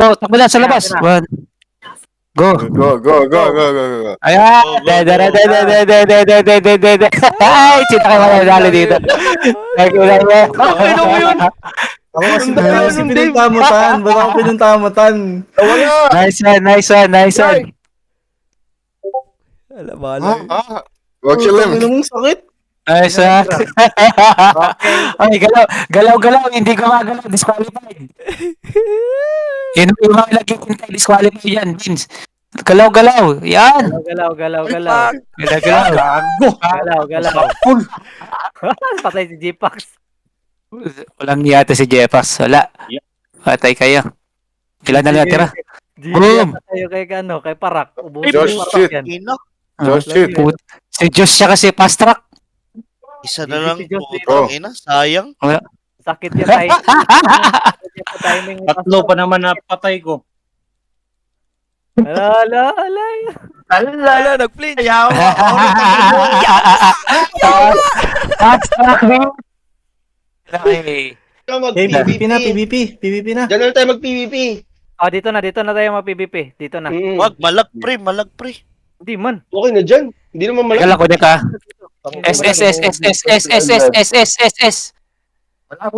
Oh, takbo na sa labas. Ayan, 1. Go. Go. Ayan. Ay, sino kayo mananalo dito? Thank you, thank you. Ano mo yun? Ako kasi Ang dami kasi nun, pinuntamutan. Ba't ako pinuntamutan? Nice one. Alam, bahala. Wag siya Ang ina mong sakit. Nice one. Ay, galaw. Hindi gumagalaw. Disqualified. Yun yung mga nagkikintay. Disqualified yan, Vince. Galaw. Yan. Galaw. Galaw. Galaw. Patay si J-Pax. Walang yata si Jefas. Wala. Patay kayo. Ilan na natira? Boom. Tayo kay Parak. Ubusin Josh, yung Parak shit. yan. Ina, Josh, shit. Si Josh siya kasi fast track. isa na lang. Si Diyos, Putang ina, sayang. Sakit yan tayo. Timing. Tatlo pa naman napatay ko. Ala. Nag-flinch. Fast track. Okay. PVP na. Diyan na tayo mag-PVP. Dito na tayo mag-PVP. Dito na. Wag, malag pre. Hindi man. Okay na dyan. Hindi naman Teka malaki. lang, kunin ka. S. Wala ko